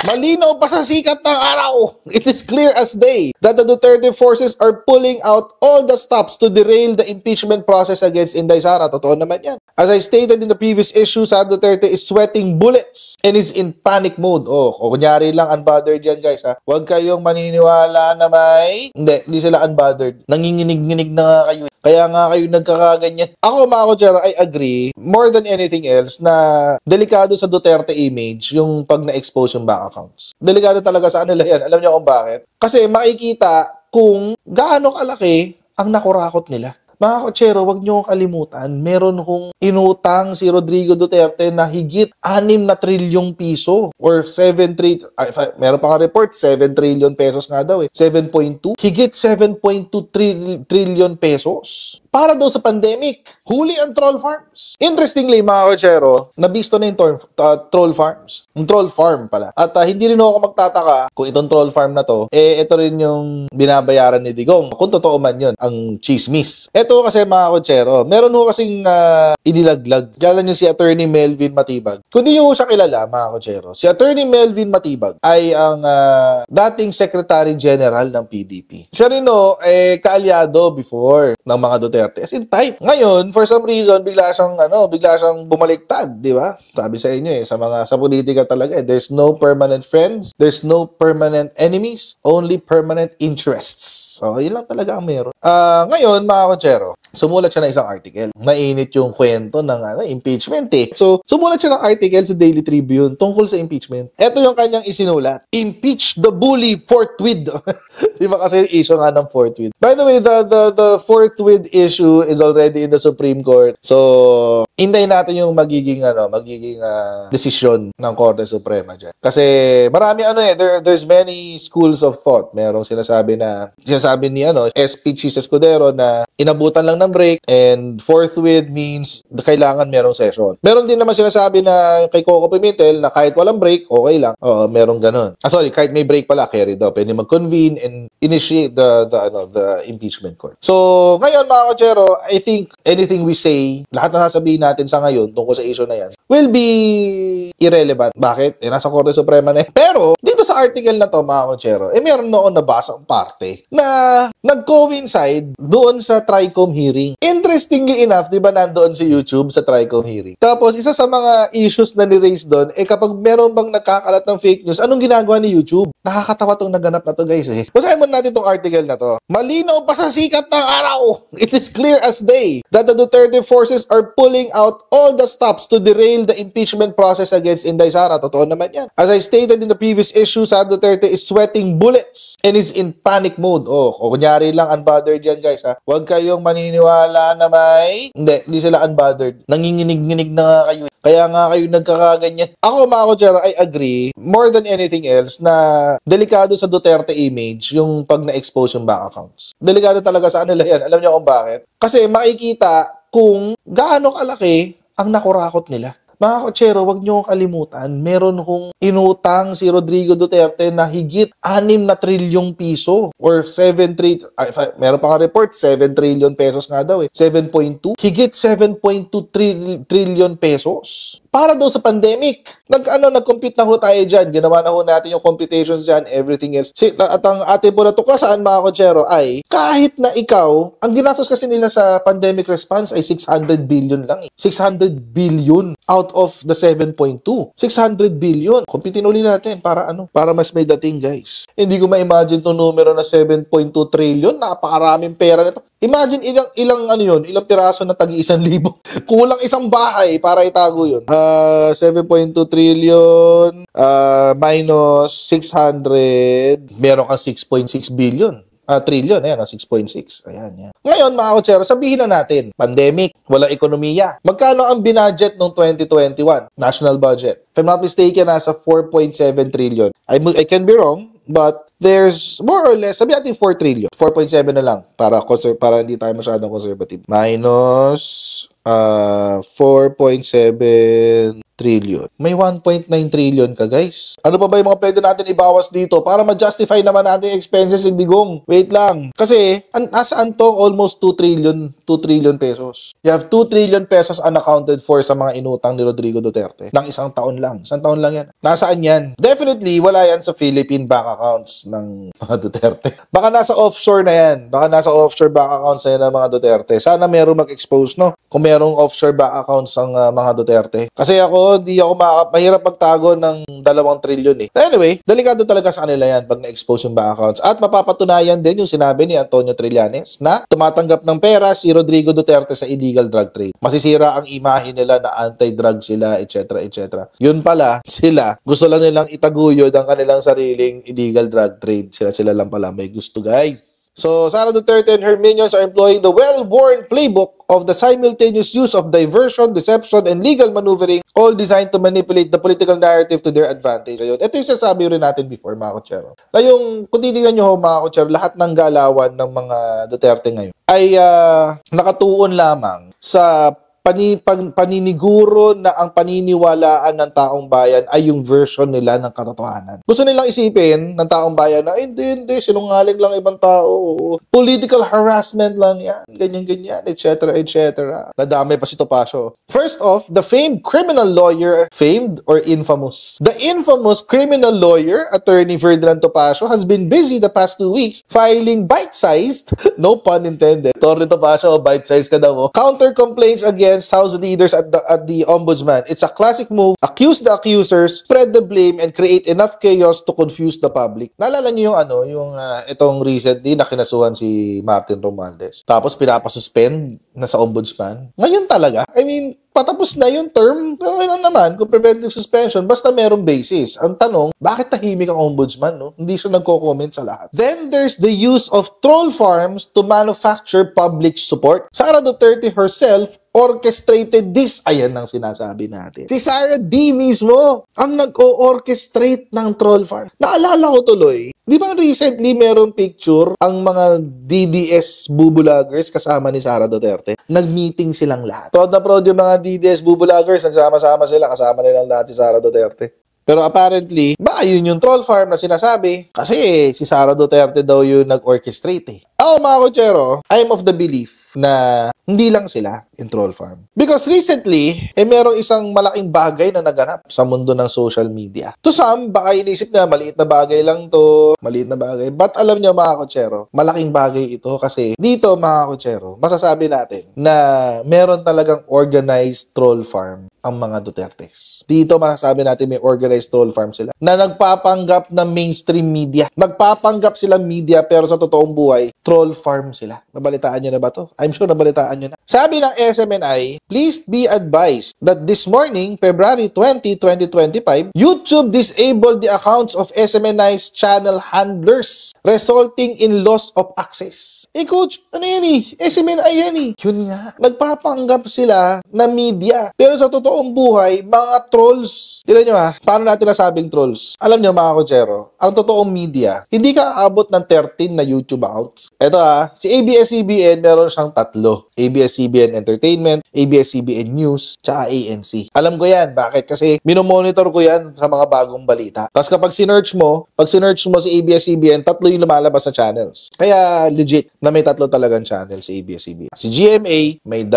Malinaw pa sa sikat ng araw. It is clear as day that the Duterte forces are pulling out all the stops to derail the impeachment process against Inday Sara. Totoo naman yan. As I stated in the previous issue, Sara Duterte is sweating bullets and is in panic mode. Oh, kunyari lang unbothered yan guys ha. Huwag kayong maniniwala na hindi sila unbothered. Nanginginig-nginig na nga kayo. Kaya nga kayo nagkakaganyan. Ako mga kotsero, I agree more than anything else na delikado sa Duterte image yung pag na-expose yung bank accounts. Delikado talaga sa kanila yan. Alam niyo kung bakit? Kasi makikita kung gaano kalaki ang nakurakot nila. Mga kotsero, wag niyo kalimutan, meron kong inutang si Rodrigo Duterte na higit 6 na trilyong piso or 7 trillion, meron pa nga report, 7 trillion pesos nga daw 7.2, higit 7.2 trillion pesos. Para daw sa pandemic. Huli ang troll farms. Interestingly, mga kotsero, nabisto na yung troll farms. Yung troll farm pala. At hindi rin ako magtataka kung itong troll farm na to, ito rin yung binabayaran ni Digong. Kung totoo man yun, ang chismis. Ito kasi mga kotsero, meron ho kasing inilaglag. Kilala niyo si Attorney Melvin Matibag. Kung di niyo siya kilala, mga kotsero, si Attorney Melvin Matibag ay ang dating Secretary General ng PDP. Siya rin kaalyado before ng mga Duterte. As in tight. Ngayon, for some reason, bigla siyang bumaliktad, di ba? Sabi sa inyo sa politika talaga there's no permanent friends, there's no permanent enemies, only permanent interests. So, yun lang talaga ang meron. Ngayon, mga kotsero, sumulat siya ng isang article. Mainit yung kwento ng impeachment So, sumulat siya ng article sa Daily Tribune tungkol sa impeachment. Ito yung kanyang isinulat. Impeach the bully forthwith. Di ba kasi yung issue nga ng forthwith. By the way, the forthwith issue is already in the Supreme Court. So, hintayin natin yung magiging desisyon ng Korte Suprema dyan. Kasi marami there's many schools of thought. Merong sinasabi ni SP Chis Escudero na inabutan lang ng break and forthwith means kailangan merong session. Meron din naman sinasabi na kay Coco Pimentel na kahit walang break, okay lang. Merong ganun. Kahit may break pala, carry daw. Pwede mag-convene and initiate the impeachment court. So, ngayon mga kotsero, I think anything we say, lahat na sasabihin natin sa ngayon tungkol sa issue na yan, will be irrelevant. Bakit? Nasa Korte Suprema na Pero, dito sa article na to mga kotsero, meron noon nabasang parte na nag-coincide doon sa TRICOM hearing. Interestingly enough, di ba nandoon si YouTube sa TRICOM hearing? Tapos, isa sa mga issues na ni-raise doon, kapag meron bang nagkakalat ng fake news, anong ginagawa ni YouTube? Nakakatawa tong naganap na to guys Basahin mo natin tong article na to. Malinaw pa sa sikat ng araw. It is clear as day that the Duterte forces are pulling out all the stops to derail the impeachment process against Inday Sara. Totoo naman yan. As I stated in the previous issue, Sara Duterte is sweating bullets and is in panic mode. Kunyari lang unbothered yan guys Huwag kayong maniniwala na hindi sila unbothered. Nanginginig-nginig na nga kayo. Kaya nga kayo nagkakaganyan. Ako mga kotsero, I agree more than anything else na delikado sa Duterte image yung pag na-expose yung bank accounts. Delikado talaga sa kanila yan. Alam niyo kung bakit? Kasi makikita kung gaano kalaki ang nakurakot nila. Mga kotsero, wag niyo kalimutan, meron kong inutang si Rodrigo Duterte na higit 6 na trilyong piso or 7 trillion, meron pa nga report, 7 trillion pesos nga daw 7.2, higit 7.2 trillion pesos. Para daw sa pandemic. Nag-compute na ho tayo dyan. Ginawa na ho natin yung computations dyan, everything else. At ang ating po natuklasan, mga kotsero, ay kahit na ikaw, ang ginastos kasi nila sa pandemic response ay 600 billion lang 600 billion out of the 7.2. 600 billion. Kumpitin uli natin para mas may dating, guys. Hindi ko ma-imagine itong numero na 7.2 trillion. Napakaraming pera nito. Imagine ilang piraso na tagi 1,000. Kulang isang bahay para itago yun. 7.2 trillion minus 600, meron kang 6.6 billion. Trillion, ayan, 6.6. Ayan, yan. Ngayon, mga kotsero, sabihin na natin, pandemic, walang ekonomiya. Magkano ang binudget noong 2021? National budget. If I'm not mistaken, nasa 4.7 trillion. I can be wrong, but there's more or less, sabi natin 4 trillion. 4.7 na lang para hindi tayo masyadong conservative. Minus 4.7 trillion. May 1.9 trillion ka, guys. Ano pa ba yung mga pwede natin ibawas dito para ma-justify naman natin yung expenses, hindi gong? Wait lang. Kasi, nasaan to? Almost 2 trillion pesos. You have 2 trillion pesos unaccounted for sa mga inutang ni Rodrigo Duterte. Nang isang taon lang. Isang taon lang yan. Nasaan yan? Definitely, wala yan sa Philippine bank accounts ng mga Duterte. Baka nasa offshore na yan. Baka nasa offshore bank accounts na yan ng mga Duterte. Sana meron mag-expose, no? Kung merong offshore bank accounts ng mga Duterte. Kasi ako, di ako mahirap magtago ng 2 trillion eh. Anyway, delikado talaga sa kanila yan pag na-expose yung bank accounts. At mapapatunayan din yung sinabi ni Antonio Trillanes na tumatanggap ng pera si Rodrigo Duterte sa illegal drug trade. Masisira ang imahe nila na anti-drug sila, etc. etc. Yun pala, sila, gusto lang nilang itaguyod ang kanilang sariling illegal drug trade. Sila lang pala may gusto, guys. So, Sara Duterte and her minions are employing the well-worn playbook of the simultaneous use of diversion, deception, and legal maneuvering, all designed to manipulate the political narrative to their advantage. Ayun. Ito yung sasabi rin natin before, mga kotsero. Na yung, kung titignan nyo, mga kotsero, lahat ng galawan ng mga Duterte ngayon ay nakatuon lamang sa paniniguro na ang paniniwalaan ng taong bayan ay yung version nila ng katotohanan. Gusto nilang isipin ng taong bayan na hindi, sinungaling lang ibang tao. Political harassment lang yan, ganyan, etc., etc. Nadamay pa si Topacio. First off, the famed criminal lawyer, famed or infamous? The infamous criminal lawyer, Attorney Ferdinand Topacio, has been busy the past 2 weeks filing bite-sized, no pun intended, Torre Topacio, bite-sized ka daw, counter complaints against House leaders at the ombudsman. It's a classic move. Accuse the accusers, spread the blame, and create enough chaos to confuse the public. Naalala niyo yung itong recently na kinasuhan si Martin Romualdez. Tapos pinapasuspend na sa ombudsman. Ngayon talaga, I mean, patapos na yung term, okay lang naman kung preventive suspension, basta merong basis. Ang tanong, bakit tahimik ang ombudsman, no? Hindi siya nagko-comment sa lahat. Then there's the use of troll farms to manufacture public support. Sara Duterte herself orchestrated this. Ayan ang sinasabi natin. Si Sara D mismo ang nag-o-orchestrate ng troll farm. Naalala ko tuloy, di ba recently merong picture ang mga DDS bubulagers kasama ni Sara Duterte? Nag-meeting silang lahat. Proud na proud yung mga DDS bubulagers. Nagsama-sama sila. Kasama nilang lahat si Sara Duterte. Pero apparently, baka yun yung troll farm na sinasabi. Kasi si Sara Duterte daw yung nag-orchestrate eh. Ako mga kotsero, I'm of the belief na hindi lang sila in troll farm. Because recently, merong isang malaking bagay na naganap sa mundo ng social media. To some, baka inisip na maliit na bagay lang to, maliit na bagay. But alam niyo mga kotsero, malaking bagay ito kasi dito mga kotsero, masasabi natin na meron talagang organized troll farm ang mga Dutertes. Dito masasabi natin may organized troll farm sila na nagpapanggap ng mainstream media. Nagpapanggap sila media pero sa totoong buhay, troll farm sila. Nabalitaan nyo na ba to? I'm sure nabalitaan nyo na. Sabi ng SMNI, please be advised that this morning, February 20, 2025, YouTube disabled the accounts of SMNI's channel handlers, resulting in loss of access. Coach, ano yan eh? SMNI yan eh. Yun nga. Nagpapanggap sila na media. Pero sa totoong buhay, mga trolls. Tignan nyo ha, paano natin nasabing trolls? Alam nyo mga kotsero, ang totoong media, hindi ka aabot ng 13 na YouTube accounts. Ito ha, si ABS-CBN meron siyang 3. ABS-CBN Entertainment, ABS-CBN News, tsaka ANC. Alam ko yan. Bakit? Kasi minomonitor ko yan sa mga bagong balita. Tapos kapag sinearch mo si ABS-CBN, 3 yung lumalabas sa channels. Kaya legit na may 3 talagang channel si ABS-CBN. Si GMA, may 2.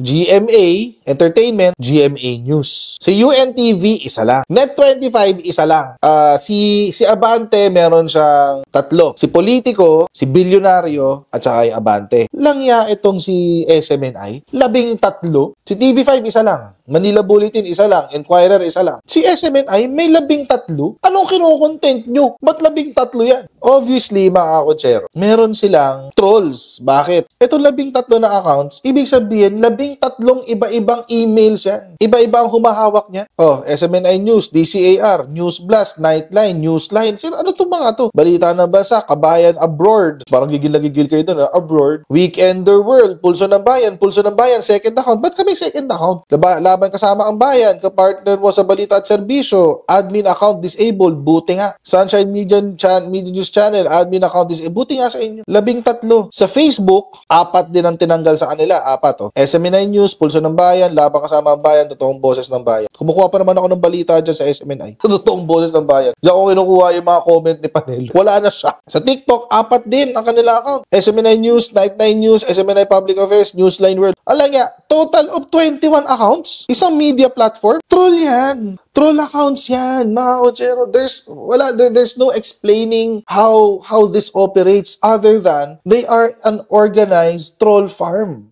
GMA Entertainment, GMA News. Si UNTV, isa lang. Net25, isa lang. Si Abante, meron siyang 3. Si Politico, si Bilyonaryo, at saka yung Abante. Langya itong si SMNI, 13. Si TV5, isa lang. Manila Bulletin, isa lang. Inquirer, isa lang. Si SMNI, may 13. Anong kinokontent nyo? Ba't 13 yan? Obviously, mga kotsero, meron silang trolls. Bakit? Ito 13 na accounts, ibig sabihin, 13 iba-ibang emails yan. Iba-ibang humahawak niya. Oh, SMNI News, DCAR, News Blast, Nightline, Newsline. Ano itong mga to? Balita na basa, Kabayan Abroad. Parang gigil nagigil kayo doon, abroad, Weekender World, Pulso ng Bayan, second account. Ba't kami second account? Diba? Laban kasama ang bayan, kapartner mo sa balita at serbisyo, admin account disabled, buti nga. Sunshine Media News Channel, admin account disabled, buti nga sa inyo. 13. Sa Facebook, 4 din ang tinanggal sa kanila, 4 oh. SMNI News, Pulso ng Bayan, Laban kasama ang bayan, Totoong Boses ng Bayan. Kumukuha pa naman ako ng balita dyan sa SMNI. Totoong Boses ng Bayan. Diyan ko kinukuha yung mga comment ni Panelo. Wala na siya. Sa TikTok, 4 din ang kanila account. SMNI News, Night 9 News, SMNI Public Affairs, Newsline World. Alam niya, total of 21 accounts. Isang media platform. Troll yan. Troll accounts yan, mga Ochero. There's no explaining how this operates other than they are an organized troll farm.